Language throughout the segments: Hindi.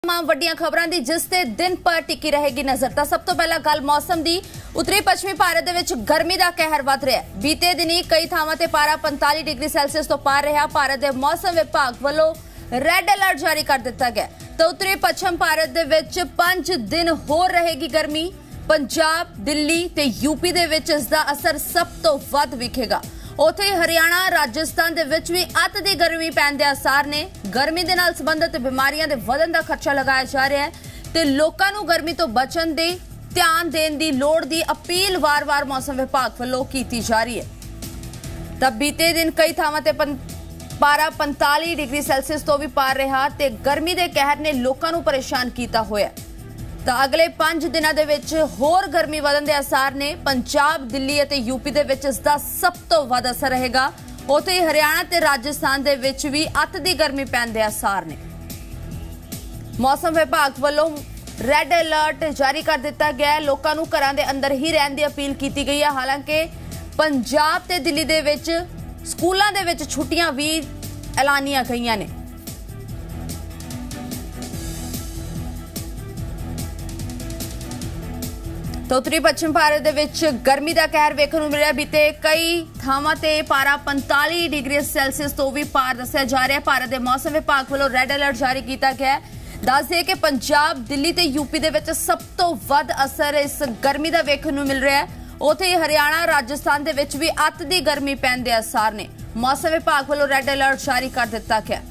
तमाम ਵੱਡੀਆਂ ਖਬਰਾਂ ਦੀ ਜਿਸ ਤੇ ਦਿਨ ਪਰ ਟਿਕੀ ਰਹੇਗੀ ਨਜ਼ਰ। ਤਾਂ ਸਭ ਤੋਂ ਪਹਿਲਾਂ ਗੱਲ ਮੌਸਮ ਦੀ। ਉੱਤਰੀ ਪੱਛਮੀ ਭਾਰਤ ਦੇ ਵਿੱਚ ਗਰਮੀ ਦਾ ਕਹਿਰ ਵੱਧ ਰਿਹਾ ਹੈ। ਬੀਤੇ ਦਿਨੀ ਕਈ ਥਾਵਾਂ ਤੇ ਪਾਰਾ 45 ਡਿਗਰੀ ਸੈਲਸੀਅਸ ਤੋਂ ਪਾਰ ਰਿਹਾ। ਭਾਰਤ ਦੇ ਮੌਸਮ ਵਿਭਾਗ ਵੱਲੋਂ ਰੈੱਡ ਅਲਰਟ ਜਾਰੀ ਕਰ ਦਿੱਤਾ ਗਿਆ। ਤਾਂ ਉੱਤਰੀ ਪੱਛਮ ਭਾਰਤ ਦੇ ਵਿੱਚ 5 ਦਿਨ ਹੋਰ ਰਹੇਗੀ ਗਰਮੀ। ਪੰਜਾਬ, ਦਿੱਲੀ ਤੇ यूपी ਦੇ ਵਿੱਚ ਇਸ ਦਾ ਅਸਰ ਸਭ ਤੋਂ ਵੱਧ ਵਿਖੇਗਾ। ਉੱਥੇ ਹਰਿਆਣਾ, ਰਾਜਸਥਾਨ ਦੇ ਵਿੱਚ ਵੀ ਅੱਤ ਦੀ ਗਰਮੀ ਪੈਣ ਦੇ ਆਸਾਰ ਨੇ। ਗਰਮੀ ਦੇ ਨਾਲ ਸੰਬੰਧਿਤ ਬਿਮਾਰੀਆਂ ਦੇ ਵਧਣ ਦਾ ਖਦਸ਼ਾ ਲਗਾਇਆ ਜਾ ਰਿਹਾ ਹੈ ਤੇ ਲੋਕਾਂ ਨੂੰ ਗਰਮੀ ਤੋਂ ਬਚਣ ਦੇ ਧਿਆਨ ਦੇਣ ਦੀ ਲੋੜ ਦੀ ਅਪੀਲ ਵਾਰ-ਵਾਰ ਮੌਸਮ ਵਿਭਾਗ ਵੱਲੋਂ ਕੀਤੀ ਜਾ ਰਹੀ ਹੈ। ਤਾਂ ਬੀਤੇ ਦਿਨ ਕਈ ਥਾਵਾਂ ਤੇ ਪਾਰਾ 45 ਡਿਗਰੀ ਸੈਲਸੀਅਸ ਤੋਂ ਵੀ ਪਾਰ ਰਿਹਾ ਤੇ ਗਰਮੀ ਦੇ ਕਹਿਰ ਨੇ ਲੋਕਾਂ ਨੂੰ ਪਰੇਸ਼ਾਨ ਕੀਤਾ ਹੋਇਆ। ਤਾਂ ਅਗਲੇ 5 ਦਿਨਾਂ ਦੇ ਵਿੱਚ ਹੋਰ ਗਰਮੀ ਵਧਣ ਦੇ ਆਸਾਰ ਨੇ। ਪੰਜਾਬ, ਦਿੱਲੀ ਅਤੇ यूपी ਦੇ ਵਿੱਚ ਇਸ ਦਾ ਸਭ ਤੋਂ ਵੱਧ ਅਸਰ ਰਹੇਗਾ। ਉੱਥੇ ਹਰਿਆਣਾ ਤੇ ਰਾਜਸਥਾਨ ਦੇ ਵਿੱਚ ਵੀ ਅੱਤ ਦੀ ਗਰਮੀ ਪੈਣ ਦੇ ਆਸਾਰ ਨੇ। ਮੌਸਮ ਵਿਭਾਗ ਵੱਲੋਂ ਰੈੱਡ ਅਲਰਟ ਜਾਰੀ ਕਰ ਦਿੱਤਾ ਗਿਆ ਹੈ। ਲੋਕਾਂ ਨੂੰ ਘਰਾਂ ਦੇ ਅੰਦਰ ਹੀ ਰਹਿਣ ਦੀ ਅਪੀਲ ਕੀਤੀ ਗਈ ਹੈ। ਹਾਲਾਂਕਿ ਪੰਜਾਬ ਤੇ ਦਿੱਲੀ ਦੇ ਵਿੱਚ ਸਕੂਲਾਂ ਦੇ ਵਿੱਚ ਛੁੱਟੀਆਂ ਵੀ ਐਲਾਨੀਆਂ ਗਈਆਂ ਨੇ। तो उत्तरी पश्चिम भारत ਦੇ ਵਿੱਚ ਗਰਮੀ ਦਾ ਕਹਿਰ ਵੇਖਣ ਨੂੰ ਮਿਲਿਆ। ਬੀਤੇ ਕਈ ਥਾਵਾਂ ਤੇ ਪਾਰਾ 45 ਡਿਗਰੀ ਸੈਲਸੀਅਸ ਤੋਂ ਵੀ ਪਾਰ ਦੱਸਿਆ ਜਾ ਰਿਹਾ। ਭਾਰਤ ਦੇ ਮੌਸਮ ਵਿਭਾਗ ਵੱਲੋਂ ਰੈੱਡ ਅਲਰਟ ਜਾਰੀ ਕੀਤਾ ਗਿਆ ਹੈ। ਦੱਸ ਦੇ ਕਿ ਪੰਜਾਬ, ਦਿੱਲੀ ਤੇ यूपी ਦੇ ਵਿੱਚ ਸਭ ਤੋਂ ਵੱਧ ਅਸਰ ਇਸ ਗਰਮੀ ਦਾ ਵੇਖਣ ਨੂੰ ਮਿਲ ਰਿਹਾ ਹੈ। ਉੱਥੇ ਹਰਿਆਣਾ, ਰਾਜਸਥਾਨ ਦੇ ਵਿੱਚ ਵੀ ਅੱਤ ਦੀ ਗਰਮੀ ਪੈਣ ਦੇ ਆਸਾਰ ਨੇ। ਮੌਸਮ ਵਿਭਾਗ ਵੱਲੋਂ ਰੈੱਡ ਅਲਰਟ ਜਾਰੀ ਕਰ ਦਿੱਤਾ ਗਿਆ।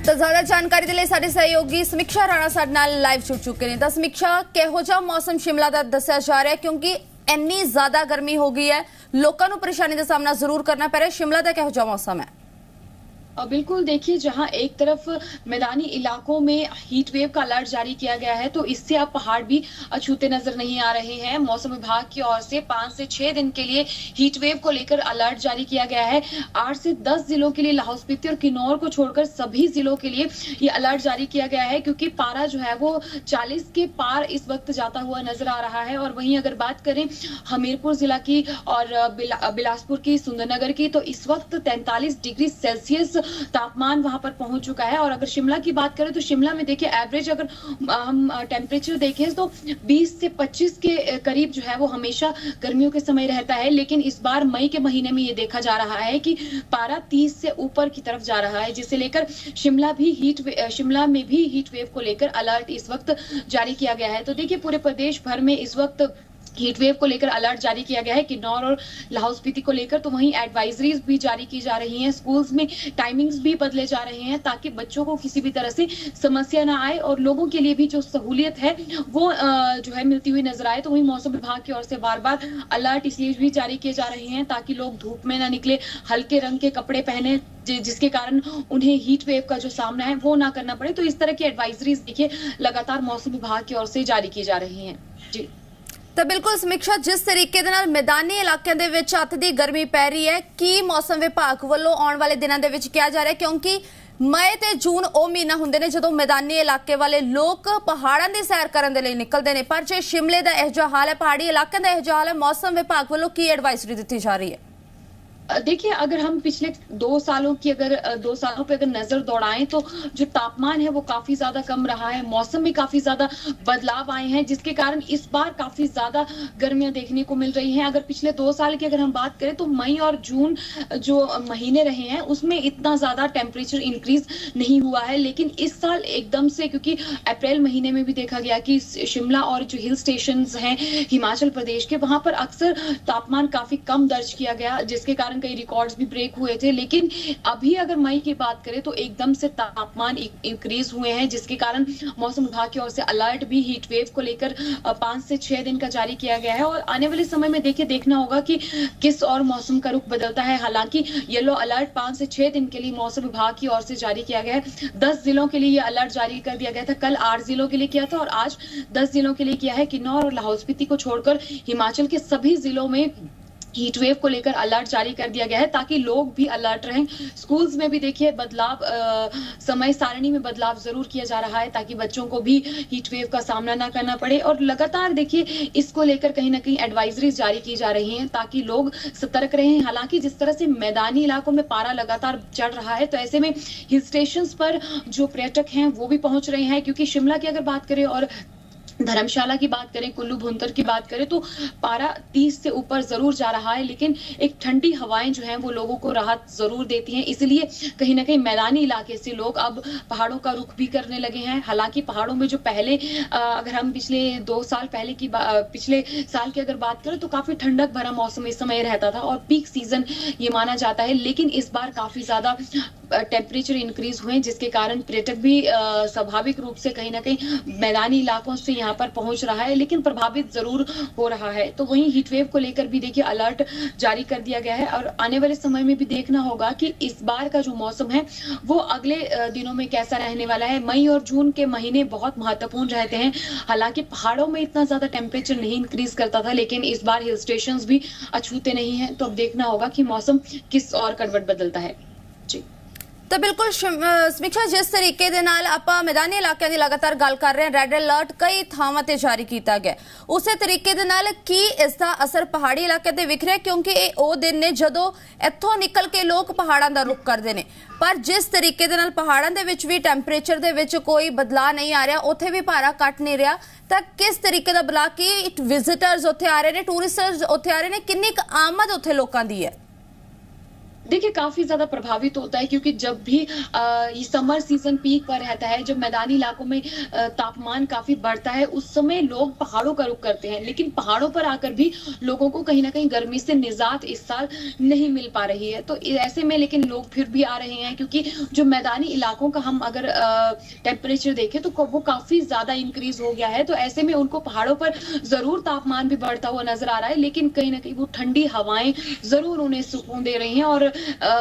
तो ज्यादा जानकारी के लिए साडे सहयोगी समीक्षा राणा साडे नाल लाइव जुड़ चुके हैं। तो समीक्षा, किहो जिहा मौसम शिमला दा दस्सिया जा रहा है क्योंकि इन्नी ज्यादा गर्मी हो गई है, लोगों को परेशानी का सामना जरूर करना पै रहा है। शिमला का किहो जिहा मौसम है? बिल्कुल, देखिए, जहां एक तरफ मैदानी इलाकों में हीट वेव का अलर्ट जारी किया गया है तो इससे अब पहाड़ भी अछूते नजर नहीं आ रहे हैं। मौसम विभाग की ओर से 5 से 6 दिन के लिए हीट वेव को लेकर अलर्ट जारी किया गया है। 8 से 10 जिलों के लिए लाहौल स्पीति और किन्नौर को छोड़कर सभी जिलों के लिए ये अलर्ट जारी किया गया है क्योंकि पारा जो है वो 40 के पार इस वक्त जाता हुआ नजर आ रहा है। और वहीं अगर बात करें हमीरपुर जिला की और बिलासपुर की, सुंदरनगर की, तो इस वक्त 43 डिग्री सेल्सियस तापमान वहां पर पहुंच चुका है। और अगर शिमला की बात करें तो शिमला में देखिए एवरेज अगर हम टेम्परेचर देखें तो 20 से 25 के करीब जो है वो हमेशा गर्मियों के समय रहता है, लेकिन इस बार मई के महीने में ये देखा जा रहा है कि पारा 30 से ऊपर की तरफ जा रहा है, जिसे लेकर शिमला में भी हीट वेव को लेकर अलर्ट इस वक्त जारी किया गया है। तो देखिए, पूरे प्रदेश भर में इस वक्त हीट वेव को लेकर अलर्ट जारी किया गया है किन्नौर और लाहौल स्पीति को लेकर। तो वहीं एडवाइजरीज भी जारी की जा रही हैं। स्कूल्स में टाइमिंग्स भी बदले जा रहे हैं ताकि बच्चों को किसी भी तरह से समस्या ना आए और लोगों के लिए भी जो सहूलियत है वो जो है मिलती हुई नजर आए। तो वहीं मौसम विभाग की ओर से बार बार अलर्ट इसलिए भी जारी किए जा रहे हैं ताकि लोग धूप में ना निकले, हल्के रंग के कपड़े पहने जिसके कारण उन्हें हीट वेव का जो सामना है वो ना करना पड़े। तो इस तरह की एडवाइजरीज देखिए लगातार मौसम विभाग की ओर से जारी की जा रही है। जी तो बिल्कुल समीक्षा, जिस तरीके दे नाल मैदानी इलाकों के विच अत दी गर्मी पै रही है, की मौसम विभाग वालों आने वाले दिनों के विच किया जा रहा है? क्योंकि मई ते जून वो महीना हुंदे ने जदों मैदानी इलाके वाले लोग पहाड़ों की सैर करने के लिए निकलते हैं, पर जे शिमले का इहो जिहा हाल है, पहाड़ी इलाकों का इहो जिहा हाल है, मौसम विभाग वालों की एडवाइजरी दी जा रही है? देखिए, अगर हम पिछले 2 सालों की अगर 2 सालों पे अगर नजर दौड़ाएं तो जो तापमान है वो काफी ज्यादा कम रहा है। मौसम में काफी ज्यादा बदलाव आए हैं जिसके कारण इस बार काफी ज्यादा गर्मियां देखने को मिल रही हैं। अगर पिछले 2 साल की अगर हम बात करें तो मई और जून जो महीने रहे हैं उसमें इतना ज्यादा टेम्परेचर इंक्रीज नहीं हुआ है, लेकिन इस साल एकदम से, क्योंकि अप्रैल महीने में भी देखा गया कि शिमला और जो हिल स्टेशन हैं हिमाचल प्रदेश के, वहां पर अक्सर तापमान काफी कम दर्ज किया गया जिसके कारण कई रिकॉर्ड्स भी ब्रेक हुए थे। लेकिन अभी अगर मई की बात करें तो एकदम से तापमान इंक्रीज हुए हैं जिसके कारण मौसम विभाग की ओर से अलर्ट भी हीट वेव को लेकर 5 से 6 दिन का जारी किया गया है। और आने वाले समय में देखिए देखना होगा कि किस और मौसम का रुख बदलता है। हालांकि येलो अलर्ट 5 से 6 दिन के लिए मौसम विभाग की ओर से जारी किया गया है। 10 जिलों के लिए ये अलर्ट जारी कर दिया गया था, कल 8 जिलों के लिए किया था और आज 10 जिलों के लिए किया है। किन्नौर और लाहौल स्पीति को छोड़कर हिमाचल के सभी जिलों में हीट वेव को लेकर अलर्ट जारी कर दिया गया है ताकि लोग भी अलर्ट रहें। स्कूल्स में भी देखिए बदलाव, समय सारणी में बदलाव जरूर किया जा रहा है ताकि बच्चों को भी हीट वेव का सामना ना करना पड़े। और लगातार देखिए इसको लेकर कहीं ना कहीं एडवाइजरीज जारी की जा रही हैं ताकि लोग सतर्क रहें। हालांकि जिस तरह से मैदानी इलाकों में पारा लगातार चढ़ रहा है, तो ऐसे में हिल स्टेशन पर जो पर्यटक हैं वो भी पहुंच रहे हैं, क्योंकि शिमला की अगर बात करें और धर्मशाला की बात करें, कुल्लू भुंतर की बात करें, तो पारा 30 से ऊपर जरूर जा रहा है, लेकिन एक ठंडी हवाएं जो हैं वो लोगों को राहत जरूर देती हैं। इसलिए कहीं ना कहीं मैदानी इलाके से लोग अब पहाड़ों का रुख भी करने लगे हैं। हालांकि पहाड़ों में जो पहले अगर हम पिछले 2 साल पहले की पिछले साल की अगर बात करें तो काफी ठंडक भरा मौसम इस समय रहता था और पीक सीजन ये माना जाता है, लेकिन इस बार काफी ज्यादा टेम्परेचर इंक्रीज हुए, जिसके कारण पर्यटक भी स्वाभाविक रूप से कहीं ना कहीं मैदानी इलाकों से यहाँ पर पहुंच रहा है, लेकिन प्रभावित जरूर हो रहा है। तो वहीं हीटवेव को लेकर भी देखिए अलर्ट जारी कर दिया गया है और आने वाले समय में भी देखना होगा कि इस बार का जो मौसम है वो अगले दिनों में कैसा रहने वाला है। मई और जून के महीने बहुत महत्वपूर्ण रहते हैं। हालांकि पहाड़ों में इतना ज्यादा टेम्परेचर नहीं इंक्रीज करता था, लेकिन इस बार हिल स्टेशन भी अछूते नहीं है। तो अब देखना होगा कि मौसम किस और करवट बदलता है। जी तो बिल्कुल समीक्षा, जिस तरीके ਦੇ ਨਾਲ ਆਪਾਂ ਮੈਦਾਨੀ ਇਲਾਕਿਆਂ ਦੀ ਲਗਾਤਾਰ ਗੱਲ ਕਰ ਰਹੇ ਹਾਂ, ਰੈੱਡ ਅਲਰਟ ਕਈ ਥਾਵਾਂ ਤੇ ਜਾਰੀ ਕੀਤਾ ਗਿਆ, ਉਸੇ ਤਰੀਕੇ ਦੇ ਨਾਲ ਕੀ ਇਸ ਦਾ ਅਸਰ ਪਹਾੜੀ ਇਲਾਕੇ ਤੇ ਵਿਖ ਰਿਹਾ, ਕਿਉਂਕਿ ਇਹ ਉਹ ਦਿਨ ਨੇ ਜਦੋਂ ਇੱਥੋਂ ਨਿਕਲ ਕੇ ਲੋਕ ਪਹਾੜਾਂ ਦਾ ਰੁਖ ਕਰਦੇ ਨੇ, ਪਰ ਜਿਸ ਤਰੀਕੇ ਦੇ ਨਾਲ ਪਹਾੜਾਂ ਦੇ ਵਿੱਚ ਵੀ ਟੈਂਪਰੇਚਰ ਦੇ ਵਿੱਚ ਕੋਈ ਬਦਲਾਅ ਨਹੀਂ ਆ ਰਿਹਾ, ਉੱਥੇ ਵੀ ਪਾਰਾ ਘਟ ਨਹੀਂ ਰਿਹਾ, ਤਾਂ ਕਿਸ ਤਰੀਕੇ ਦਾ ਬਲਾ ਕਿ ਵਿਜ਼ਿਟਰਸ ਉੱਥੇ ਆ ਰਹੇ ਨੇ, ਟੂਰਿਸਟਸ ਉੱਥੇ ਆ ਰਹੇ ਨੇ, ਕਿੰਨੀ ਕੁ ਆਮਦ ਉੱਥੇ ਲੋਕਾਂ ਦੀ ਹੈ? देखिए काफी ज्यादा प्रभावित होता है, क्योंकि जब भी ये समर सीजन पीक पर रहता है, जब मैदानी इलाकों में तापमान काफी बढ़ता है, उस समय लोग पहाड़ों का रुख करते हैं। लेकिन पहाड़ों पर आकर भी लोगों को कहीं ना कहीं गर्मी से निजात इस साल नहीं मिल पा रही है। तो ऐसे में लेकिन लोग फिर भी आ रहे हैं, क्योंकि जो मैदानी इलाकों का हम अगर टेम्परेचर देखें तो वो काफी ज्यादा इंक्रीज हो गया है। तो ऐसे में उनको पहाड़ों पर जरूर तापमान भी बढ़ता हुआ नजर आ रहा है, लेकिन कहीं ना कहीं वो ठंडी हवाएं जरूर उन्हें सुकून दे रही हैं। और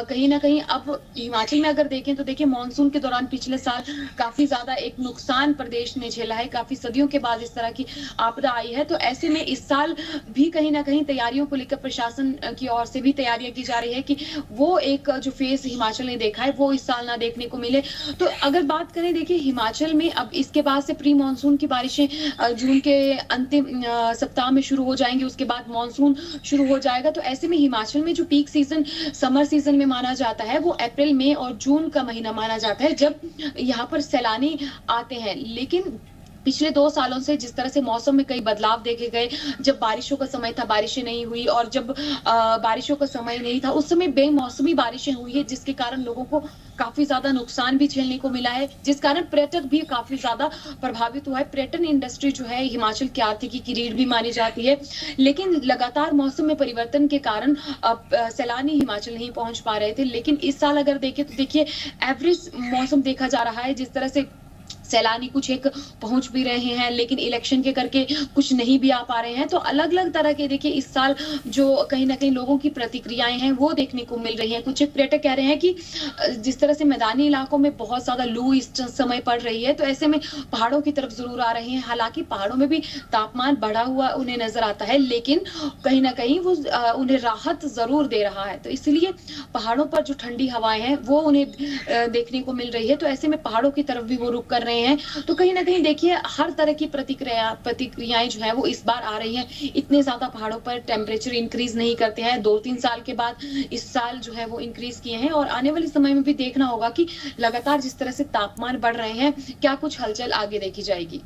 कहीं ना कहीं अब हिमाचल में अगर देखें तो देखिए मानसून के दौरान पिछले साल काफी ज्यादा एक नुकसान प्रदेश ने झेला है, काफी सदियों के बाद इस तरह की आपदा आई है। तो ऐसे में इस साल भी कहीं ना कहीं तैयारियों को लेकर प्रशासन की ओर से भी तैयारियां की जा रही है कि वो एक जो फेज हिमाचल ने देखा है वो इस साल ना देखने को मिले। तो अगर बात करें देखिए हिमाचल में अब इसके बाद से प्री मानसून की बारिशें जून के अंतिम सप्ताह में शुरू हो जाएंगी, उसके बाद मानसून शुरू हो जाएगा। तो ऐसे में हिमाचल में जो पीक सीजन समर सीजन में माना जाता है वो अप्रैल, मई और जून का महीना माना जाता है, जब यहाँ पर सैलानी आते हैं। लेकिन पिछले 2 सालों से जिस तरह से मौसम में कई बदलाव देखे गए, जब बारिशों का समय था बारिशें नहीं हुई, और जब बारिशों का समय नहीं था उस समय बेमौसमी बारिशें हुई है, जिसके कारण लोगों को काफी ज्यादा नुकसान भी झेलने को मिला है, जिस कारण पर्यटक भी काफी ज्यादा प्रभावित हुआ है। पर्यटन इंडस्ट्री जो है हिमाचल की आर्थिकी की रीढ़ भी मानी जाती है, लेकिन लगातार मौसम में परिवर्तन के कारण सैलानी हिमाचल नहीं पहुंच पा रहे थे। लेकिन इस साल अगर देखें तो देखिए एवरेज मौसम देखा जा रहा है, जिस तरह से सैलानी कुछ एक पहुंच भी रहे हैं, लेकिन इलेक्शन के करके कुछ नहीं भी आ पा रहे हैं। तो अलग अलग तरह के देखिए इस साल जो कहीं ना कहीं लोगों की प्रतिक्रियाएं हैं वो देखने को मिल रही हैं। कुछ एक पर्यटक कह रहे हैं कि जिस तरह से मैदानी इलाकों में बहुत ज्यादा लू इस समय पड़ रही है, तो ऐसे में पहाड़ों की तरफ जरूर आ रहे हैं। हालांकि पहाड़ों में भी तापमान बढ़ा हुआ उन्हें नजर आता है, लेकिन कहीं ना कहीं वो उन्हें राहत जरूर दे रहा है। तो इसलिए पहाड़ों पर जो ठंडी हवाएं हैं वो उन्हें देखने को मिल रही है। तो ऐसे में पहाड़ों की तरफ भी वो रुख कर रहे हैं। तो कहीं ना कहीं देखिए हर तरह की प्रतिक्रियाएं जो है वो इस बार आ रही हैं। इतने ज्यादा पहाड़ों पर टेम्परेचर इंक्रीज नहीं करते हैं, 2-3 साल के बाद इस साल जो है वो इंक्रीज किए हैं। और आने वाले समय में भी देखना होगा कि लगातार जिस तरह से तापमान बढ़ रहे हैं, क्या कुछ हलचल आगे देखी जाएगी।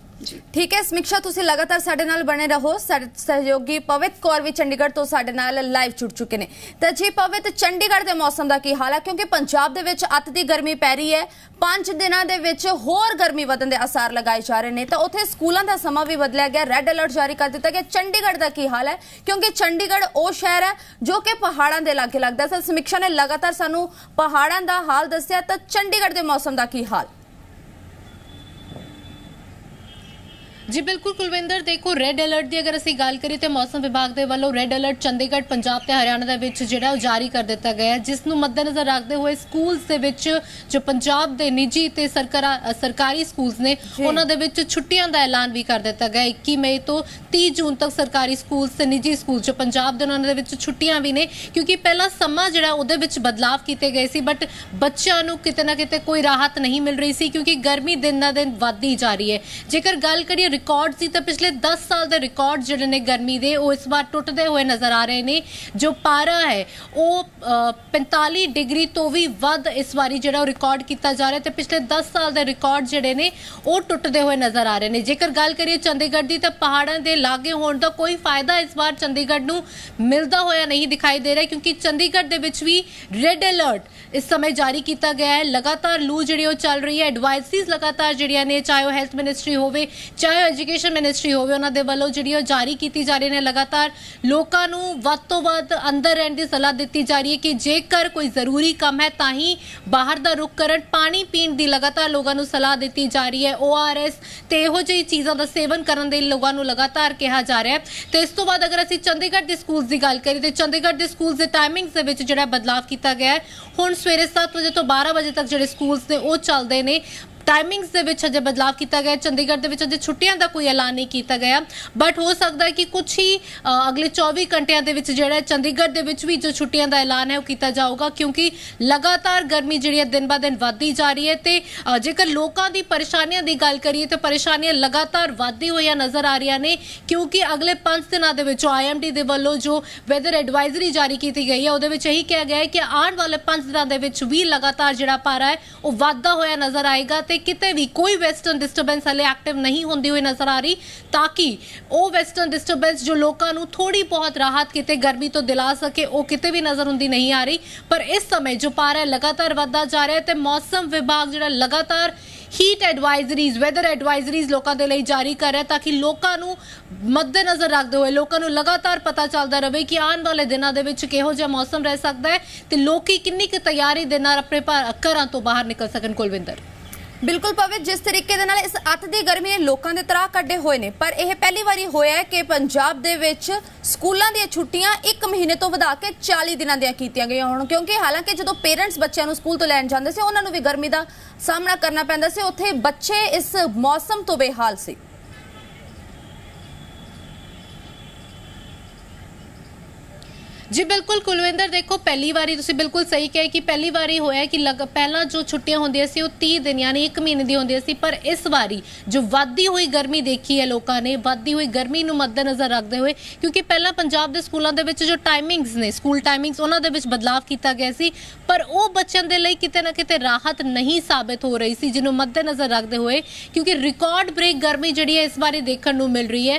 ठीक है समीक्षा, तुसी लगातार साडे नाल बने रहो। सहयोगी पवित कौर भी चंडीगढ़ तो साडे नाल लाइव जुड़ चुके ने। तो जी पवित, चंडीगढ़ के मौसम का की हाल है, क्योंकि पंजाब दे विच अत दी गर्मी पै रही है, 5 दिनों दे विच होर गर्मी वधन दे आसार लगाए जा रहे हैं। तो उत्थे स्कूलों का समा भी बदलिया गया, रैड अलर्ट जारी कर दिता गया। चंडीगढ़ का की हाल है, क्योंकि चंडीगढ़ वो शहर है जो कि पहाड़ों के लागे लगता है। समीक्षा ने लगातार सानू पहाड़ों का हाल दस्या, तो चंडीगढ़ के मौसम का की हाल? जी बिल्कुल कुलविंदर, देखो रेड अलर्ट की अगर ਅਸੀਂ ਗੱਲ ਕਰੀਏ ਤੇ ਮੌਸਮ ਵਿਭਾਗ ਦੇ ਵੱਲੋਂ ਰੈੱਡ ਅਲਰਟ ਚੰਡੀਗੜ੍ਹ ਪੰਜਾਬ ਤੇ ਹਰਿਆਣਾ ਦੇ ਵਿੱਚ ਜਿਹੜਾ ਉਹ ਜਾਰੀ ਕਰ ਦਿੱਤਾ ਗਿਆ ਹੈ, ਜਿਸ ਨੂੰ ਮੱਦੇਨਜ਼ਰ ਰੱਖਦੇ ਹੋਏ ਸਕੂਲਸ ਦੇ ਵਿੱਚ ਜੋ ਪੰਜਾਬ ਦੇ ਨਿੱਜੀ ਤੇ ਸਰਕਾਰੀ ਸਕੂਲਸ ਨੇ ਉਹਨਾਂ ਦੇ ਵਿੱਚ ਛੁੱਟੀਆਂ ਦਾ ਐਲਾਨ ਵੀ ਕਰ ਦਿੱਤਾ ਗਿਆ 21 ਮਈ ਤੋਂ 30 ਜੂਨ ਤੱਕ ਸਰਕਾਰੀ ਸਕੂਲਸ ਤੇ ਨਿੱਜੀ ਸਕੂਲ ਜੋ ਪੰਜਾਬ ਦੇ ਉਹਨਾਂ ਦੇ ਵਿੱਚ ਛੁੱਟੀਆਂ ਵੀ ਨੇ, ਕਿਉਂਕਿ ਪਹਿਲਾਂ ਸਮਾਂ ਜਿਹੜਾ ਉਹਦੇ ਵਿੱਚ ਬਦਲਾਵ ਕੀਤੇ ਗਏ ਸੀ, ਬਟ ਬੱਚਿਆਂ ਨੂੰ ਕਿਤੇ ਨਾ ਕਿਤੇ ਕੋਈ ਰਾਹਤ ਨਹੀਂ ਮਿਲ ਰਹੀ ਸੀ ਕਿਉਂਕਿ ਗਰਮੀ ਦਿਨ ਦਾ ਦਿਨ ਵੱਧਦੀ ਜਾ ਰਹੀ ਹੈ। ਜੇਕਰ ਗੱਲ ਕਰੀਏ रिकॉर्ड सी तो पिछले 10 साल के रिकॉर्ड जिहड़े ने गर्मी दे वो इस बार टुटते हुए नजर आ रहे हैं। जो पारा है वो 45 डिग्री तो भी वध इस बारी जिहड़ा रिकॉर्ड किया जा रहा है, तो पिछले 10 साल के रिकॉर्ड जिहड़े ने वो टुटते हुए नजर आ रहे हैं। जेकर गल करिए चंडीगढ़ की, तो पहाड़ों के लागे होने का कोई फायदा इस बार चंडीगढ़ नूं मिलता होया नहीं दिखाई दे रहा, क्योंकि चंडीगढ़ दे विच भी रेड अलर्ट इस समय जारी किया गया है। लगातार लू जिहड़ी चल रही है, एडवाइजरीज लगातार जिहड़ियां ने, चाहे वो हेल्थ मिनिस्ट्री होवे चाहे एजुकेशन मिनिस्ट्री होवे, उन्हां दे वल्लों जिहड़ी जारी की जा रही ने। लगातार लोकां नूं वध तों वध अंदर रहण दी सलाह दी जा रही है कि जेकर कोई जरूरी काम है तां ही बाहर दा रुख करन। पानी पीण दी लगातार लोकां नूं सलाह दी जा रही है। ORS ते इहो ਜਿਹੀ चीज़ां दा सेवन करन दे लोकां नूं लगातार कहा जा रहा है। ते इस तों बाद अगर असीं चंडीगढ़ दे स्कूल्स दी गल करिए, तो चंडीगढ़ दे स्कूल्स दे टाइमिंग्स दे विच जिहड़ा बदलाव किया गया है। हुण सवेरे 7 बजे तो 12 बजे तक जिहड़े स्कूल्स ने वो चलदे ने। टाइमिंग्स दे विच अजे बदलाव किया गया। चंडीगढ़ दे विच अजे छुट्टियां दा कोई ऐलान नहीं किया गया, बट हो सकता है कि कुछ ही अगले 24 घंटिया दे विच जिहड़ा चंडीगढ़ दे विच भी जो छुट्टियां दा ऐलान है वो किया जाऊगा, क्योंकि लगातार गर्मी जिहड़ी दिन ब दिन वधदी जा रही है। ते जेकर लोकां दी परेशानियां दी गल करिए तो परेशानियां लगातार वधदी होईयां नज़र आ रही ने, क्योंकि अगले 5 दिनों दे विच IMD दे वल्लों जो वैदर एडवाइजरी जारी की गई है उहदे विच यही कहा गया है कि आने वाले 5 दिनों दे विच भी लगातार जिहड़ा पारा है वो वधदा होया नज़र आएगा। किते भी कोई वेस्टर्न डिस्टर्बेंस हले एक्टिव नहीं होंदी हुई नजर आ रही, ताकि वो वेस्टर्न डिस्टर्बेंस जो लोगों को थोड़ी बहुत राहत किते गर्मी तो दिला सके वो किते भी नजर होंदी नहीं आ रही। पर इस समय जो पारा है लगातार वधदा जा रहा है, तो मौसम विभाग जिहड़ा लगातार हीट एडवाइजरीज वैदर एडवाइजरीज लोगों के लिए जारी कर रहा है, ताकि लोगों को मद्देनजर रखते हुए लोगों को लगातार पता चलता रहे कि आने वाले दिनों के विच किहो जिहा मौसम रह सकता है, तो लोग किन्नी की तैयारी दे नाल अपने घरों तो बाहर निकल सकन। कुलविंदर बिल्कुल पवित, जिस तरीके दे नाल इस अत दी गर्मी ने लोकां दे तराह कड्डे होए ने, पर यह पहली बारी होया है कि पंजाब दे विच स्कूलां दी छुट्टियां 1 महीने तो वधा के 40 दिनां दी कीतियां गईयां होण। क्योंकि हालांकि जदों पेरेंट्स बच्चों नूं स्कूल तो लैण जांदे सी उन्हां नूं भी गर्मी दा सामना करना पैंदा सी, उत्थे बच्चे इस मौसम तो बेहाल सी। जी बिल्कुल कुलविंदर, देखो पहली बारी तुसीं बिल्कुल सही कहा कि पहली बारी होया कि पहला जो छुट्टियां होंदियां सी वो 30 दिन यानी 1 महीने दी होंदियां सी, पर इस बारी जो वधदी हुई गर्मी देखी है लोगों ने, वधदी हुई गर्मी नूं मद्देनज़र रखते हुए, क्योंकि पहला पंजाब दे स्कूलों दे विच जो टाइमिंग्स ने स्कूल टाइमिंग्स उन्हां दे विच बदलाव किया गया सी, पर वो बच्चों के लिए किते ना किते राहत नहीं साबित हो रही सी, जिन्हों मद्देनज़र रखते हुए, क्योंकि रिकॉर्ड ब्रेक गर्मी जिहड़ी है इस बारी देखने नूं मिल रही है।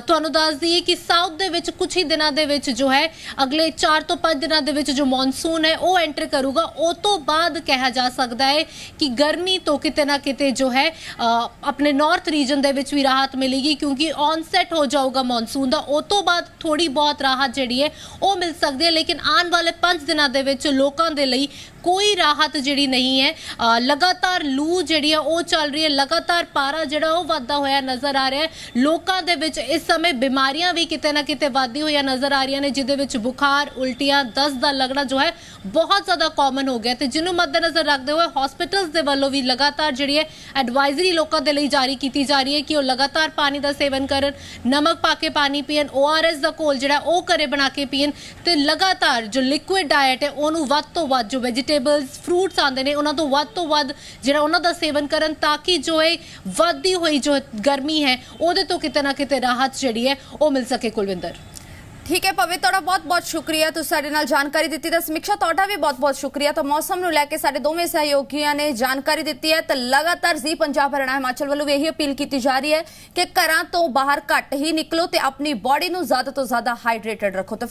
तुहानूं दस दईए कि साउथ दे विच कुछ ही दिनों दे विच जो है अगले 4 तो 5 दिनों के विच जो मॉनसून है वो एंटर करूगा, उस तो बाद कहा जा सकता है कि गर्मी तो किते ना किते जो है अपने नॉर्थ रीजन दे विच भी राहत मिलेगी, क्योंकि ऑनसेट हो जाऊगा मॉनसून का, उस तो बाद थोड़ी बहुत राहत जिहड़ी है वो मिल सकती है। लेकिन आने वाले 5 दिनों के विच लोकां दे लई कोई राहत जिहड़ी नहीं है। लगातार लू जिहड़ी है वो चल रही है, लगातार पारा जिहड़ा वो वधदा होया नज़र आ रहा है। लोकां दे विच इस समय बीमारियां भी किते ना किते वधदी होई नज़र आ रही ने, जिहदे विच बुखार, उल्टियां, दस्त दा लगना जो है बहुत ज़्यादा कॉमन हो गया। तो जिन्हों मद्देनज़र रखते हुए हॉस्पिटल्स के वालों भी लगातार जिहड़ी है एडवाइजरी लोगों के लिए जारी की जा रही है कि वो लगातार पानी का सेवन करन, नमक पा के पानी पीन, ORS का घोल जिहड़ा वो घरे बना के पीन, तो लगातार जो लिक्विड डाइट है उन्होंने वध तो वध जो वेजिटेबल्स फ्रूट्स आते हैं उन्होंने तो वध जिहड़ा उन्हां दा सेवन करन, ताकि जो है वधदी हुई जो गर्मी है उहदे तो किते ना किते राहत जिहड़ी है वो मिल सके। कुलविंदर ठीक है पवित, तुहाडा बहुत बहुत शुक्रिया, तुसीं साडे नाल जानकारी दित्ती। तो समीक्षा तुहाडा भी बहुत बहुत शुक्रिया। तो मौसम नूं लैके साडे दोवें सहयोगियां ने जानकारी दित्ती है। तो लगातार जी पंजाब हरियाणा हिमाचल वालों भी यही अपील की जा रही है कि घरां तो बाहर घट ही निकलो ते अपनी बॉडी नूं ज़्यादा तो ज़्यादा हाइड्रेटेड रखो। तो